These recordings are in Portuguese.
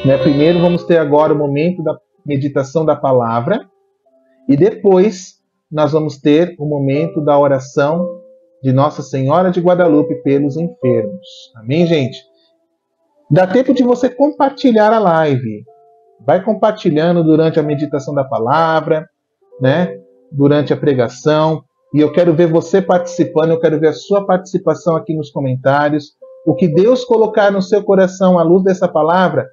né? Primeiro vamos ter agora o momento da meditação da palavra e depois nós vamos ter o momento da oração de Nossa Senhora de Guadalupe pelos enfermos. Amém, gente? Dá tempo de você compartilhar a live. Vai compartilhando durante a meditação da palavra, né? Durante a pregação. E eu quero ver você participando, eu quero ver a sua participação aqui nos comentários. O que Deus colocar no seu coração à luz dessa palavra,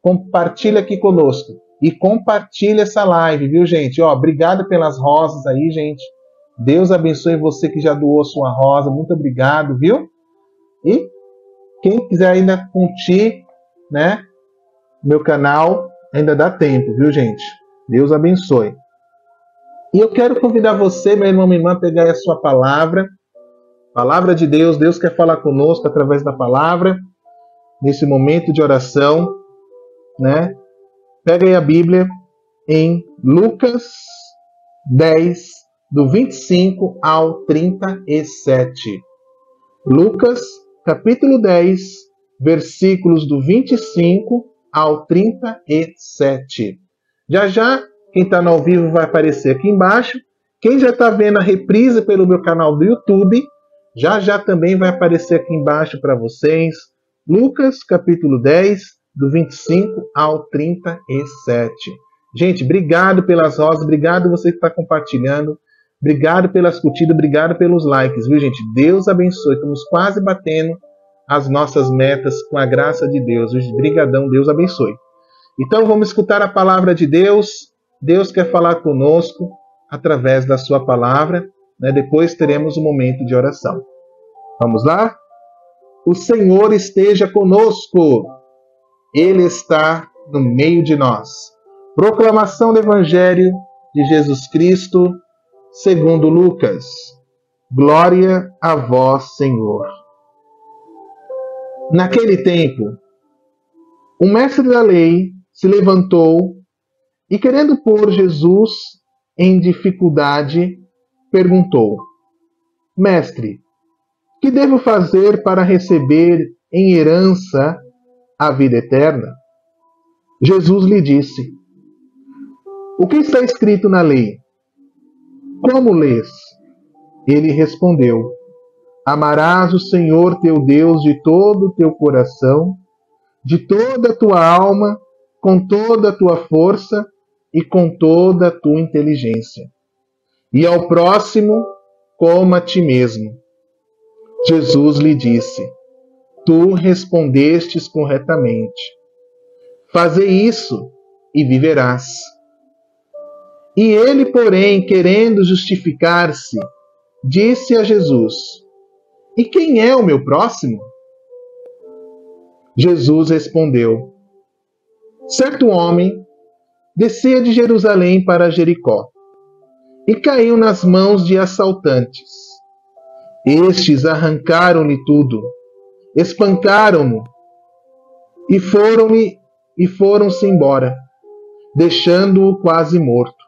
compartilha aqui conosco. E compartilha essa live, viu, gente? Ó, obrigado pelas rosas aí, gente. Deus abençoe você que já doou sua rosa. Muito obrigado, viu? E quem quiser ainda curtir, né, meu canal, ainda dá tempo, viu, gente? Deus abençoe. E eu quero convidar você, meu irmão, minha irmã, a pegar a sua palavra. Palavra de Deus. Deus quer falar conosco através da palavra. Nesse momento de oração, né? Pega aí a Bíblia em Lucas 10, do 25 ao 37. Lucas, capítulo 10, versículos do 25 ao 37. Já, quem está no ao vivo vai aparecer aqui embaixo. Quem já está vendo a reprise pelo meu canal do YouTube, já também vai aparecer aqui embaixo para vocês. Lucas, capítulo 10, do 25 ao 37. Gente, obrigado pelas rosas, obrigado você que está compartilhando, obrigado pelas curtidas, obrigado pelos likes, viu, gente? Deus abençoe, estamos quase batendo as nossas metas com a graça de Deus. Brigadão, Deus abençoe. Então vamos escutar a palavra de Deus. Deus quer falar conosco através da sua palavra, né? Depois teremos um momento de oração. Vamos lá? O Senhor esteja conosco. Ele está no meio de nós. Proclamação do Evangelho de Jesus Cristo, segundo Lucas. Glória a vós, Senhor. Naquele tempo, um mestre da lei se levantou e, querendo pôr Jesus em dificuldade, perguntou: Mestre, que devo fazer para receber em herança a vida eterna? Jesus lhe disse: O que está escrito na lei? Como lês? Ele respondeu: Amarás o Senhor teu Deus de todo o teu coração, de toda a tua alma, com toda a tua força e com toda a tua inteligência. E ao próximo como a ti mesmo. Jesus lhe disse: Tu respondestes corretamente. Faze isso e viverás. E ele, porém, querendo justificar-se, disse a Jesus: E quem é o meu próximo? Jesus respondeu: Certo homem descia de Jerusalém para Jericó e caiu nas mãos de assaltantes. Estes arrancaram-lhe tudo, espancaram-no e foram-se embora, deixando-o quase morto.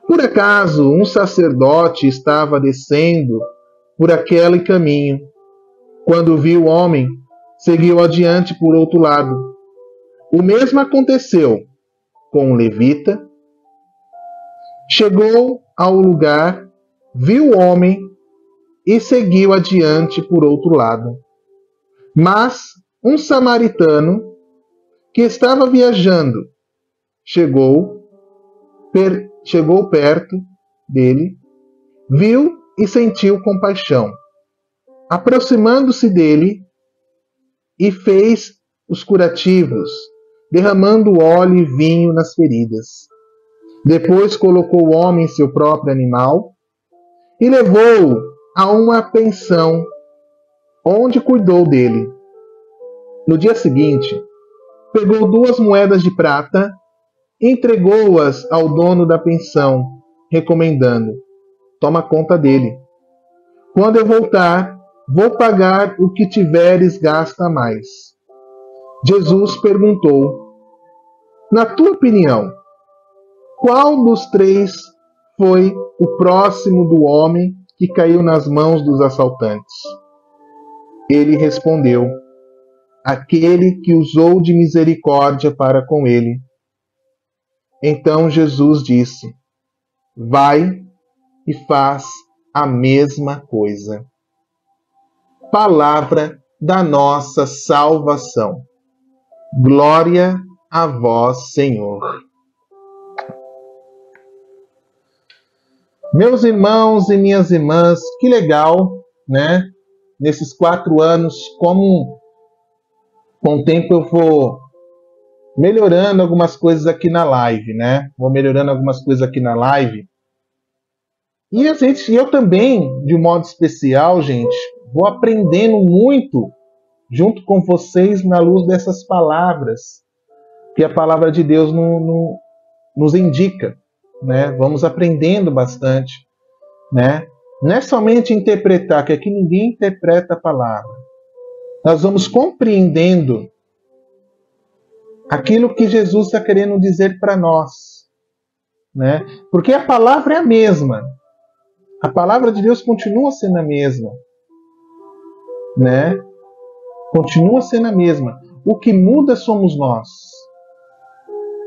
Por acaso um sacerdote estava descendo por aquele caminho. Quando viu o homem, seguiu adiante por outro lado. O mesmo aconteceu com um levita. Chegou ao lugar, viu o homem e seguiu adiante por outro lado. Mas um samaritano que estava viajando chegou perto dele, viu e sentiu compaixão. Aproximando-se dele, e fez os curativos, derramando óleo e vinho nas feridas. Depois colocou o homem em seu próprio animal e levou-o a uma pensão, onde cuidou dele. No dia seguinte, pegou 2 moedas de prata e entregou-as ao dono da pensão, recomendando: Toma conta dele. Quando eu voltar, vou pagar o que tiveres gasto a mais. Jesus perguntou: Na tua opinião, qual dos 3 foi o próximo do homem que caiu nas mãos dos assaltantes? Ele respondeu: aquele que usou de misericórdia para com ele. Então Jesus disse: vai e faz a mesma coisa. Palavra da nossa salvação. Glória a vós, Senhor. Meus irmãos e minhas irmãs, que legal, né? Nesses 4 anos, como com o tempo eu vou melhorando algumas coisas aqui na live, né? Vou melhorando algumas coisas aqui na live. E eu também, de um modo especial, gente, vou aprendendo muito junto com vocês na luz dessas palavras que a palavra de Deus nos indica, né? Vamos aprendendo bastante, né? Não é somente interpretar, que aqui ninguém interpreta a palavra. Nós vamos compreendendo aquilo que Jesus está querendo dizer para nós, né? Porque a palavra é a mesma. A palavra de Deus continua sendo a mesma, né? Continua sendo a mesma. O que muda somos nós.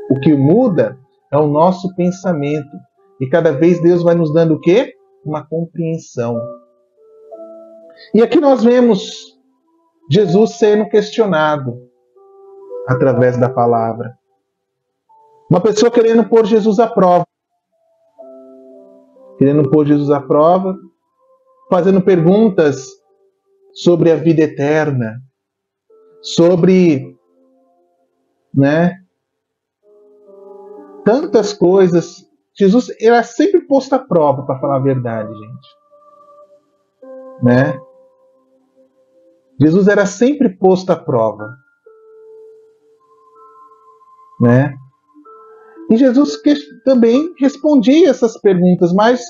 O que muda é o nosso pensamento. E cada vez Deus vai nos dando o quê? Uma compreensão. E aqui nós vemos Jesus sendo questionado através da palavra. Uma pessoa querendo pôr Jesus à prova. Querendo pôr Jesus à prova, fazendo perguntas sobre a vida eterna, sobre, né, tantas coisas. Jesus era sempre posto à prova, para falar a verdade, gente. Né? Jesus era sempre posto à prova. Né? E Jesus também respondia essas perguntas, mas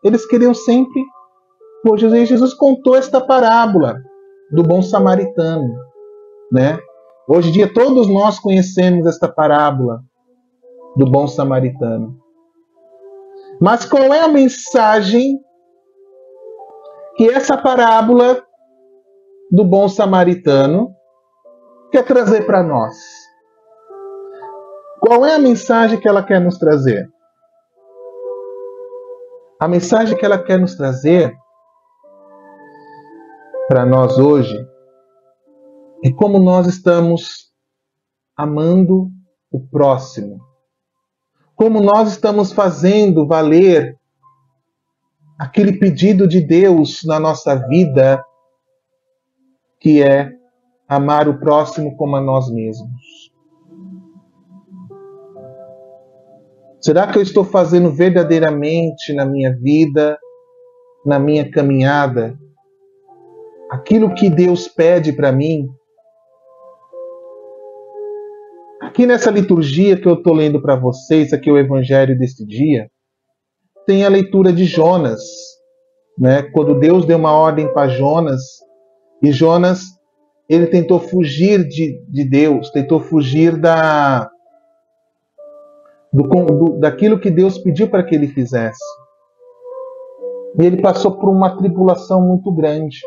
eles queriam sempre por Jesus. E Jesus contou esta parábola do bom samaritano. Né? Hoje em dia todos nós conhecemos esta parábola do bom samaritano. Mas qual é a mensagem que essa parábola do bom samaritano quer trazer para nós? Qual é a mensagem que ela quer nos trazer? A mensagem que ela quer nos trazer para nós hoje é como nós estamos amando o próximo. Como nós estamos fazendo valer aquele pedido de Deus na nossa vida, que é amar o próximo como a nós mesmos. Será que eu estou fazendo verdadeiramente na minha vida, na minha caminhada, aquilo que Deus pede para mim? Aqui nessa liturgia que eu estou lendo para vocês, aqui é o Evangelho deste dia, tem a leitura de Jonas, né? Quando Deus deu uma ordem para Jonas, e Jonas, ele tentou fugir de Deus, tentou fugir daquilo que Deus pediu para que ele fizesse. E ele passou por uma tribulação muito grande.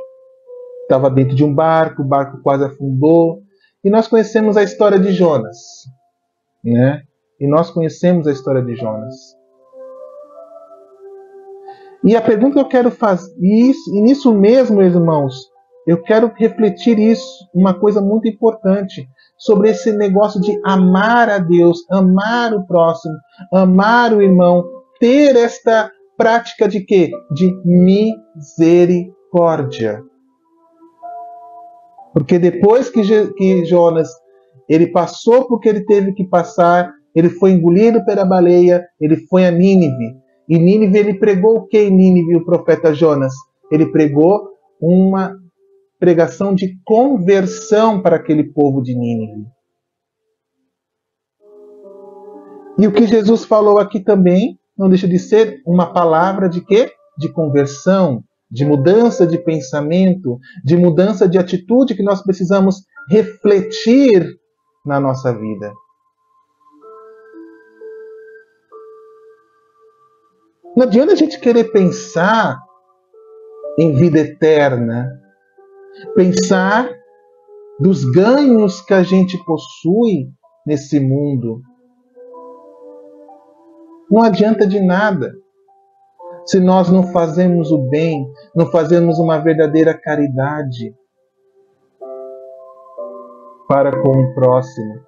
Estava dentro de um barco, o barco quase afundou. E nós conhecemos a história de Jonas, né? E nós conhecemos a história de Jonas. E a pergunta que eu quero fazer, e nisso mesmo, meus irmãos, eu quero refletir isso, uma coisa muito importante, sobre esse negócio de amar a Deus, amar o próximo, amar o irmão, ter esta prática de quê? De misericórdia. Porque depois que Jonas ele passou porque ele teve que passar, ele foi engolido pela baleia, ele foi a Nínive. E Nínive, ele pregou o que em Nínive, o profeta Jonas? Ele pregou uma pregação de conversão para aquele povo de Nínive. E o que Jesus falou aqui também não deixa de ser uma palavra de quê? De conversão, de mudança de pensamento, de mudança de atitude que nós precisamos refletir na nossa vida. Não adianta a gente querer pensar em vida eterna, pensar dos ganhos que a gente possui nesse mundo. Não adianta de nada se nós não fazemos o bem, não fazemos uma verdadeira caridade para com o próximo.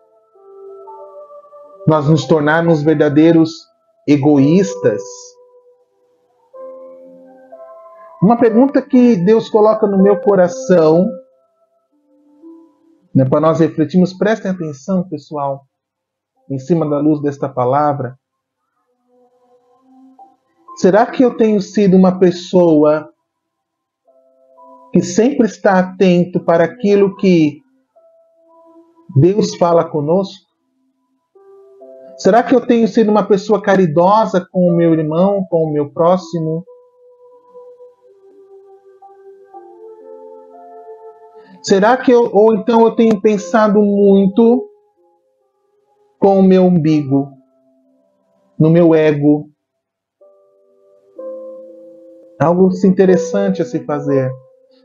Nós nos tornarmos verdadeiros egoístas. Uma pergunta que Deus coloca no meu coração, né, para nós refletirmos, prestem atenção, pessoal, em cima da luz desta palavra. Será que eu tenho sido uma pessoa que sempre está atento para aquilo que Deus fala conosco? Será que eu tenho sido uma pessoa caridosa com o meu irmão, com o meu próximo? Será que ou então eu tenho pensado muito com o meu umbigo, no meu ego? Algo interessante a se fazer.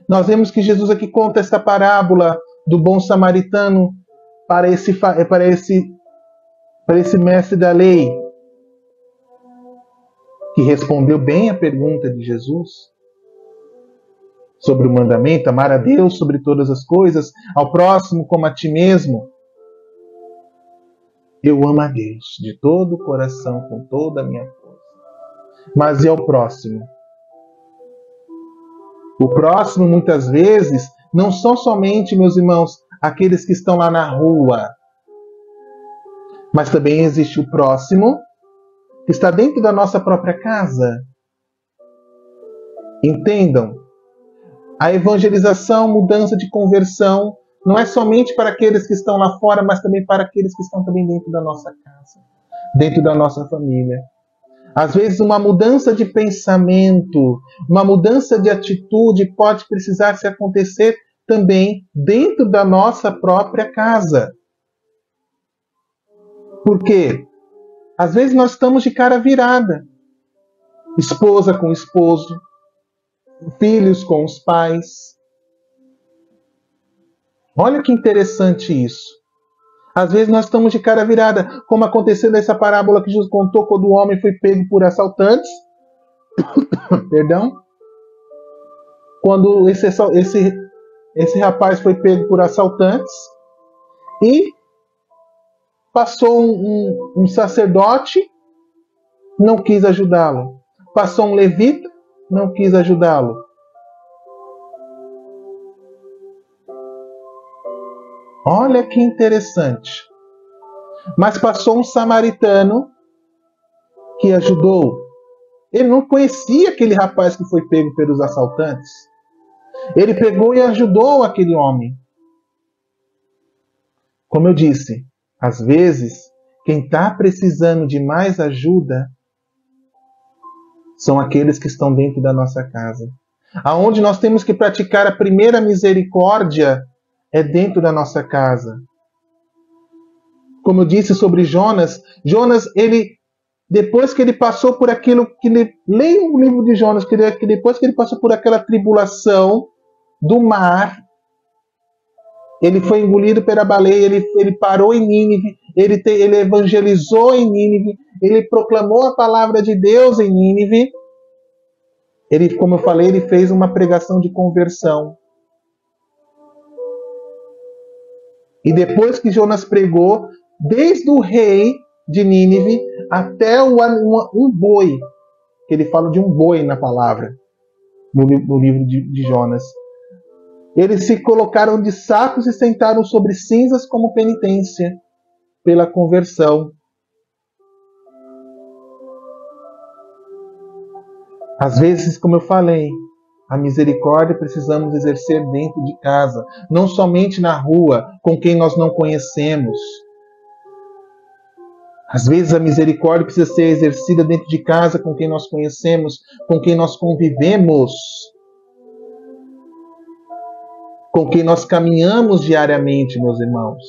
Nós vemos que Jesus aqui conta esta parábola do bom samaritano para esse mestre da lei, que respondeu bem a pergunta de Jesus sobre o mandamento, amar a Deus sobre todas as coisas, ao próximo como a ti mesmo. Eu amo a Deus de todo o coração, com toda a minha força. Mas e ao próximo? O próximo, muitas vezes, não são somente, meus irmãos, aqueles que estão lá na rua, mas também existe o próximo que está dentro da nossa própria casa. Entendam, a evangelização, mudança de conversão, não é somente para aqueles que estão lá fora, mas também para aqueles que estão também dentro da nossa casa, dentro da nossa família. Às vezes uma mudança de pensamento, uma mudança de atitude pode precisar se acontecer também dentro da nossa própria casa. Por quê? Às vezes nós estamos de cara virada. Esposa com esposo, filhos com os pais. Olha que interessante isso. Às vezes nós estamos de cara virada, como aconteceu nessa parábola que Jesus contou quando o homem foi pego por assaltantes. Perdão. Quando esse rapaz foi pego por assaltantes e passou um sacerdote, não quis ajudá-lo. Passou um levita, não quis ajudá-lo. Olha que interessante. Mas passou um samaritano que ajudou. Ele não conhecia aquele rapaz que foi pego pelos assaltantes. Ele pegou e ajudou aquele homem. Como eu disse, às vezes, quem está precisando de mais ajuda são aqueles que estão dentro da nossa casa. Aonde nós temos que praticar a primeira misericórdia é dentro da nossa casa. Como eu disse sobre Jonas, depois que ele passou por aquilo que leia o livro de Jonas, que depois que ele passou por aquela tribulação do mar, ele foi engolido pela baleia, ele parou em Nínive, ele evangelizou em Nínive, ele proclamou a palavra de Deus em Nínive. Ele, como eu falei, ele fez uma pregação de conversão. E depois que Jonas pregou, desde o rei de Nínive até um boi, que ele fala de um boi na palavra, no livro de Jonas, eles se colocaram de sacos e sentaram sobre cinzas como penitência pela conversão. Às vezes, como eu falei, a misericórdia precisamos exercer dentro de casa, não somente na rua, com quem nós não conhecemos. Às vezes a misericórdia precisa ser exercida dentro de casa, com quem nós conhecemos, com quem nós convivemos, com quem nós caminhamos diariamente, meus irmãos.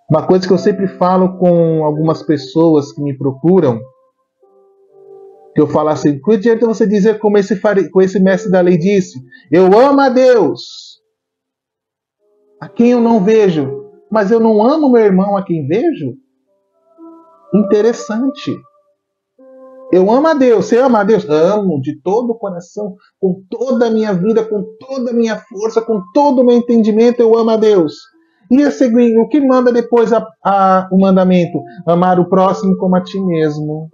Uma coisa que eu sempre falo com algumas pessoas que me procuram Que eu falo assim, que adianta você dizer como esse mestre da lei disse, eu amo a Deus, a quem eu não vejo, mas eu não amo meu irmão a quem vejo? Interessante. Eu amo a Deus. Você ama a Deus? Amo de todo o coração, com toda a minha vida, com toda a minha força, com todo o meu entendimento, eu amo a Deus. E o que manda depois o mandamento? Amar o próximo como a ti mesmo.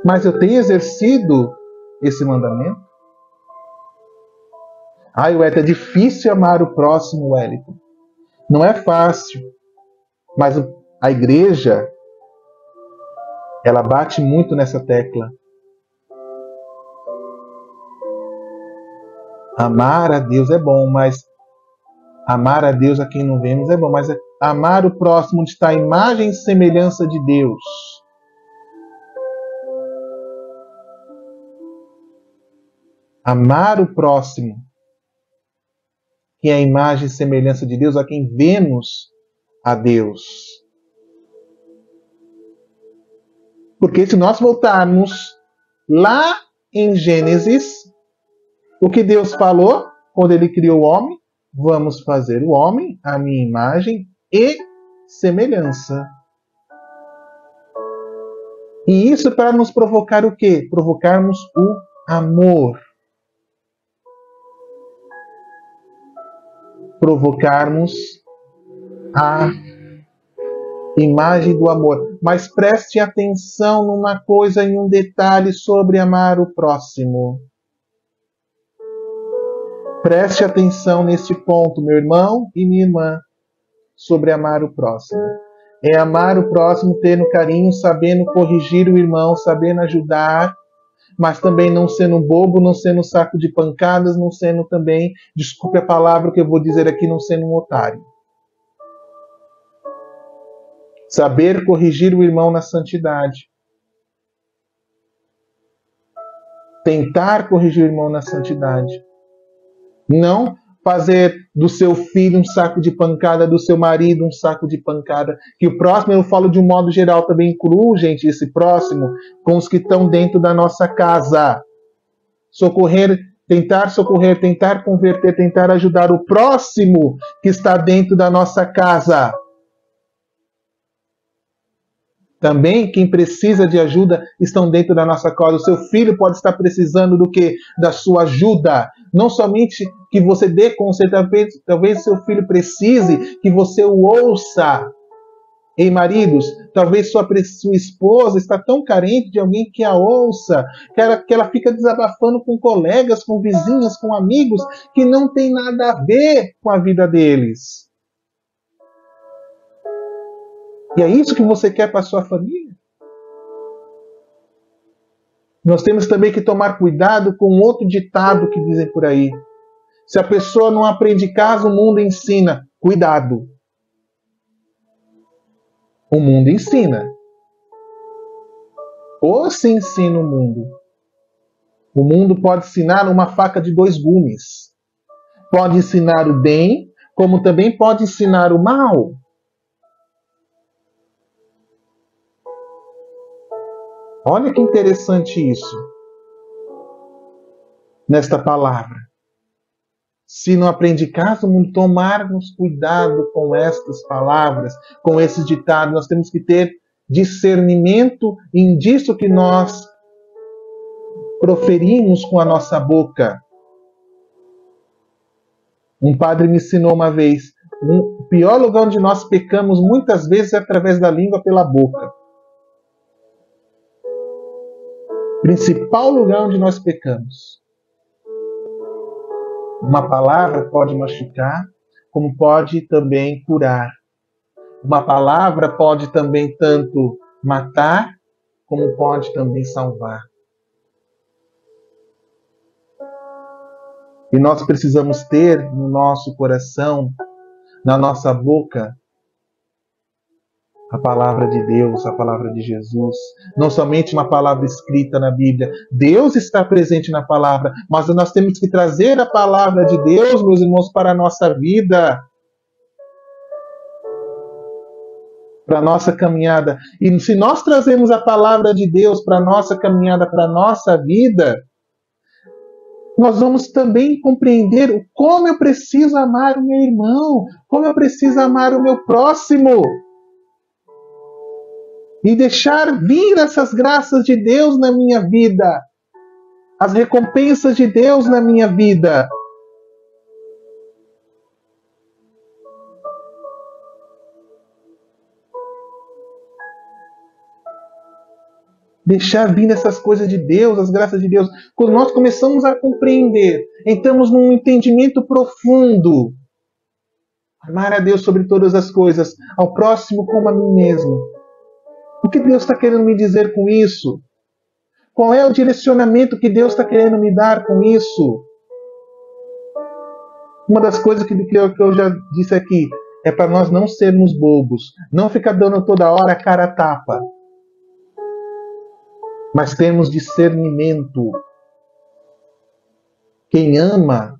Mas eu tenho exercido esse mandamento? Wellington, é difícil amar o próximo, Wellington. Não é fácil. Mas a igreja, ela bate muito nessa tecla. Amar a Deus é bom, mas amar a Deus a quem não vemos é bom. Mas amar o próximo onde está a imagem e semelhança de Deus. Amar o próximo, que é a imagem e semelhança de Deus, a quem vemos a Deus. Porque se nós voltarmos lá em Gênesis, o que Deus falou quando Ele criou o homem? Vamos fazer o homem à minha imagem e semelhança. E isso para nos provocar o quê? Provocarmos o amor. Provocarmos a imagem do amor. Mas preste atenção numa coisa, em um detalhe sobre amar o próximo. Preste atenção neste ponto, meu irmão e minha irmã, sobre amar o próximo. É amar o próximo tendo carinho, sabendo corrigir o irmão, sabendo ajudar, mas também não sendo um bobo, não sendo um saco de pancadas, não sendo também, desculpe a palavra que eu vou dizer aqui, não sendo um otário. Saber corrigir o irmão na santidade. Tentar corrigir o irmão na santidade. Não fazer do seu filho um saco de pancada, do seu marido um saco de pancada. Que o próximo, eu falo de um modo geral, também incluo, gente, esse próximo, com os que estão dentro da nossa casa. Tentar socorrer, tentar converter, tentar ajudar o próximo que está dentro da nossa casa. Também quem precisa de ajuda estão dentro da nossa casa. O seu filho pode estar precisando do quê? Da sua ajuda. Não somente que você dê conselho, talvez seu filho precise que você o ouça. Ei, maridos, talvez sua esposa está tão carente de alguém que a ouça, que ela fica desabafando com colegas, com vizinhas, com amigos, que não tem nada a ver com a vida deles. E é isso que você quer para a sua família? Nós temos também que tomar cuidado com outro ditado que dizem por aí. Se a pessoa não aprende casa, o mundo ensina. Cuidado. O mundo ensina. Ou se ensina o mundo. O mundo pode ensinar uma faca de dois gumes. Pode ensinar o bem, como também pode ensinar o mal. Olha que interessante isso. Nesta palavra. Se não aprende casa, tomarmos cuidado com estas palavras, com esses ditados. Nós temos que ter discernimento disso que nós proferimos com a nossa boca. Um padre me ensinou uma vez, o pior lugar onde nós pecamos muitas vezes é através da língua, pela boca. Principal lugar onde nós pecamos. Uma palavra pode machucar, como pode também curar. Uma palavra pode também tanto matar, como pode também salvar. E nós precisamos ter no nosso coração, na nossa boca, a palavra de Deus, a palavra de Jesus. Não somente uma palavra escrita na Bíblia. Deus está presente na palavra, mas nós temos que trazer a palavra de Deus, meus irmãos, para a nossa vida. para a nossa caminhada. E se nós trazemos a palavra de Deus para a nossa caminhada, para a nossa vida, nós vamos também compreender o como eu preciso amar o meu irmão, como eu preciso amar o meu próximo. E deixar vir essas graças de Deus na minha vida, as recompensas de Deus na minha vida. Deixar vir essas coisas de Deus, as graças de Deus. Quando nós começamos a compreender, entramos num entendimento profundo. Amar a Deus sobre todas as coisas, ao próximo como a mim mesmo. O que Deus está querendo me dizer com isso? Qual é o direcionamento que Deus está querendo me dar com isso? Uma das coisas que eu já disse aqui é para nós não sermos bobos, não ficar dando toda hora a cara a tapa, mas termos discernimento. Quem ama,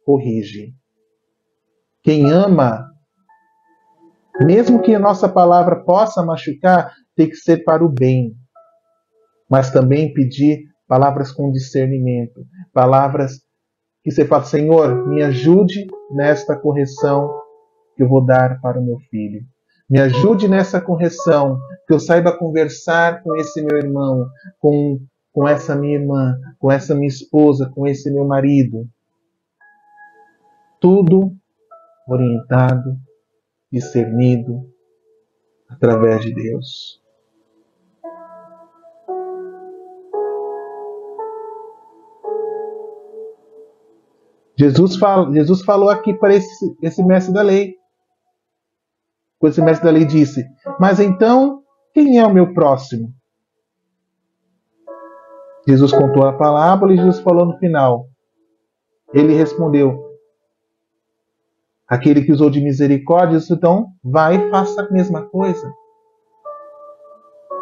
corrige. Quem ama, mesmo que a nossa palavra possa machucar, tem que ser para o bem. Mas também pedir palavras com discernimento. Palavras que você fala, Senhor, me ajude nesta correção que eu vou dar para o meu filho. Me ajude nessa correção, que eu saiba conversar com esse meu irmão, com essa minha irmã, com essa minha esposa, com esse meu marido. Tudo orientado, discernido através de Deus. Jesus falou aqui para esse mestre da lei. Esse mestre da lei disse, mas então, quem é o meu próximo? Jesus contou a parábola e Jesus falou no final. Ele respondeu, aquele que usou de misericórdia, então vai e faça a mesma coisa.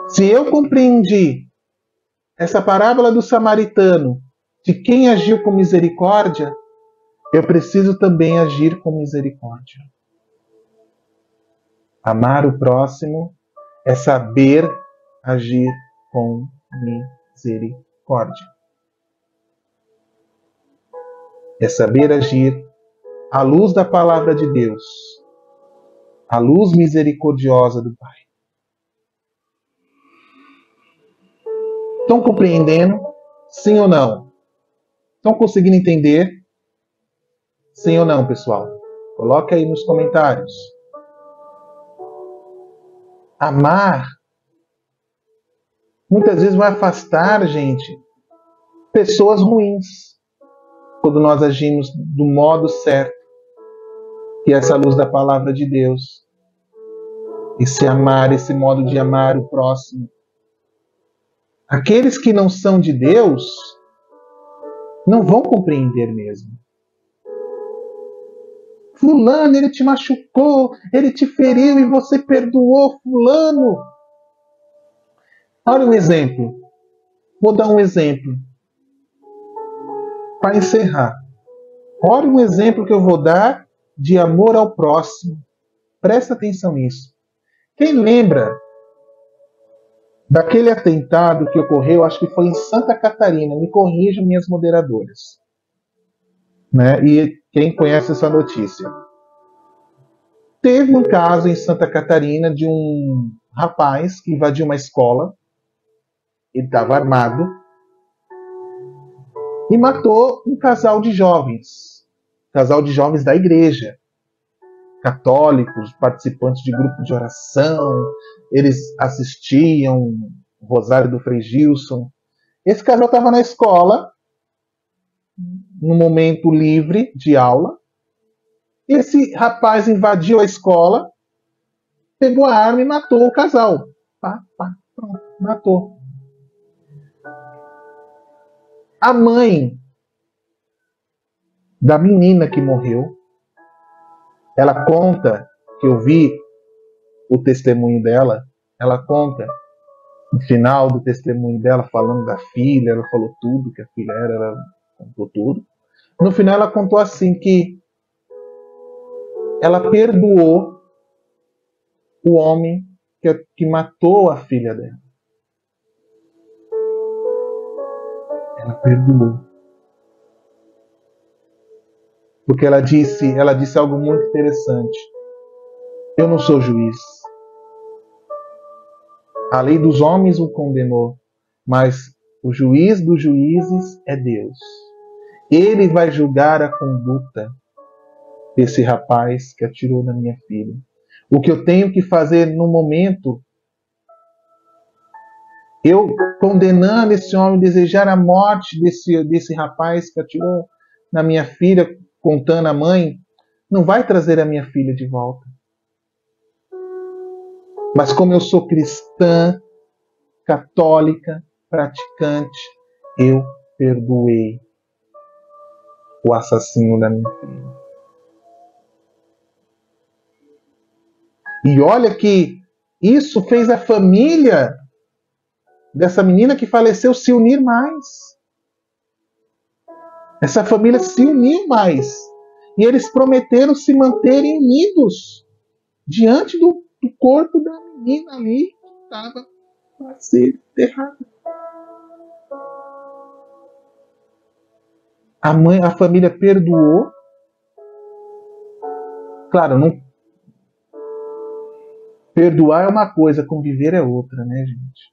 Se eu compreendi essa parábola do samaritano, de quem agiu com misericórdia, eu preciso também agir com misericórdia. Amar o próximo é saber agir com misericórdia. É saber agir à luz da palavra de Deus, à luz misericordiosa do Pai. Estão compreendendo? Sim ou não? Estão conseguindo entender? Sim ou não, pessoal? Coloque aí nos comentários. Amar muitas vezes vai afastar, gente, pessoas ruins, quando nós agimos do modo certo, que é essa luz da palavra de Deus. Esse modo de amar o próximo. Aqueles que não são de Deus não vão compreender mesmo. Fulano, ele te machucou, ele te feriu e você perdoou fulano. Olha um exemplo. Vou dar um exemplo. Para encerrar. Olha um exemplo que eu vou dar de amor ao próximo. Presta atenção nisso. Quem lembra daquele atentado que ocorreu, acho que foi em Santa Catarina, me corrijam minhas moderadoras. Né? E quem conhece essa notícia? Teve um caso em Santa Catarina de um rapaz que invadiu uma escola, ele estava armado, e matou um casal de jovens da igreja, católicos, participantes de grupo de oração, eles assistiam o Rosário do Frei Gilson. Esse casal estava na escola, no momento livre de aula. Esse rapaz invadiu a escola, pegou a arma e matou o casal. Pronto, matou. A mãe da menina que morreu, ela conta, que eu vi o testemunho dela, ela conta no final do testemunho dela, falando da filha, ela falou tudo que a filha era, ela contou tudo. No final ela contou assim que ela perdoou o homem que matou a filha dela. Ela perdoou. Porque ela disse algo muito interessante. Eu não sou juiz. A lei dos homens o condenou, mas o juiz dos juízes é Deus. Ele vai julgar a conduta desse rapaz que atirou na minha filha. O que eu tenho que fazer no momento, eu condenando esse homem, desejar a morte desse rapaz que atirou na minha filha, contando a mãe, não vai trazer a minha filha de volta. Mas como eu sou cristã, católica, praticante, eu perdoei o assassino da minha filha. E olha que isso fez a família dessa menina que faleceu se unir mais. Essa família se uniu mais. E eles prometeram se manterem unidos diante do corpo da menina ali que estava para ser enterrada. A família perdoou. Claro, não. Perdoar é uma coisa, conviver é outra, né, gente?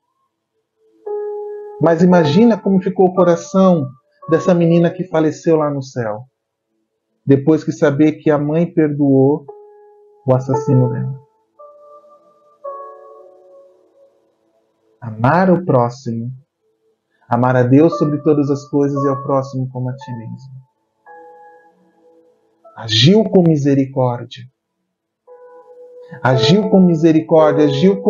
Mas imagina como ficou o coração dessa menina que faleceu lá no céu, depois que saber que a mãe perdoou o assassino dela. Amar o próximo, amar a Deus sobre todas as coisas e ao próximo como a ti mesmo. Agiu com misericórdia. Agiu com misericórdia, agiu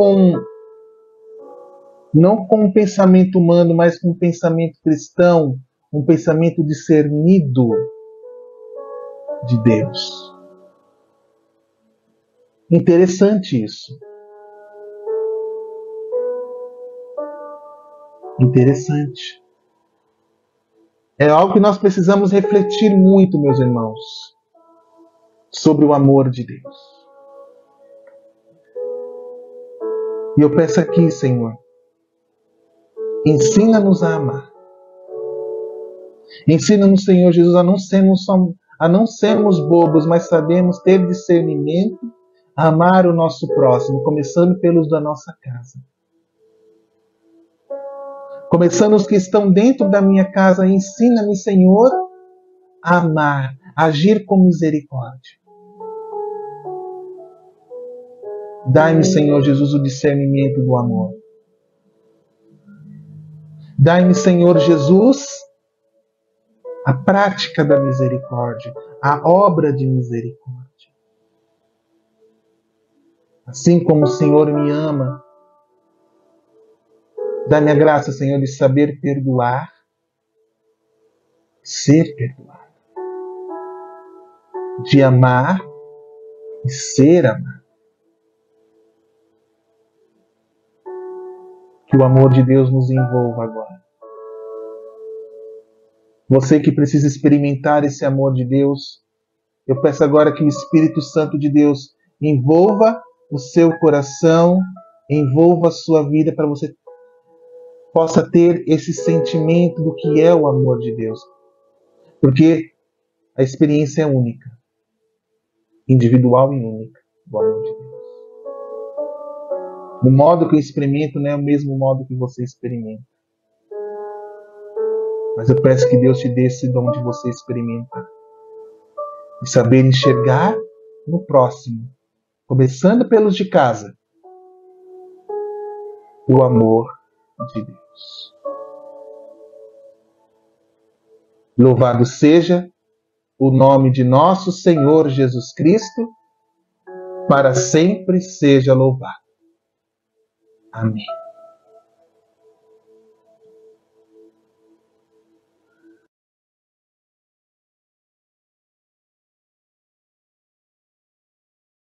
não com um pensamento humano, mas com um pensamento cristão, um pensamento discernido de Deus. Interessante isso. Interessante. É algo que nós precisamos refletir muito, meus irmãos, sobre o amor de Deus. E eu peço aqui, Senhor, ensina-nos a amar. Ensina-nos, Senhor Jesus, a não sermos bobos, mas sabemos ter discernimento, a amar o nosso próximo, começando pelos da nossa casa. Começando os que estão dentro da minha casa, ensina-me, Senhor, a amar, a agir com misericórdia. Dai-me, Senhor Jesus, o discernimento do amor. Dai-me, Senhor Jesus, a prática da misericórdia, a obra de misericórdia. Assim como o Senhor me ama, dá-me a graça, Senhor, de saber perdoar, ser perdoado, de amar e ser amado. Que o amor de Deus nos envolva agora. Você que precisa experimentar esse amor de Deus, eu peço agora que o Espírito Santo de Deus envolva o seu coração, envolva a sua vida para você possa ter esse sentimento do que é o amor de Deus. Porque a experiência é única, individual e única do amor de Deus. O modo que eu experimento não é o mesmo modo que você experimenta. Mas eu peço que Deus te dê esse dom de você experimentar. E saber enxergar no próximo, começando pelos de casa, o amor de Deus. Louvado seja o nome de nosso Senhor Jesus Cristo, para sempre seja louvado. Amém.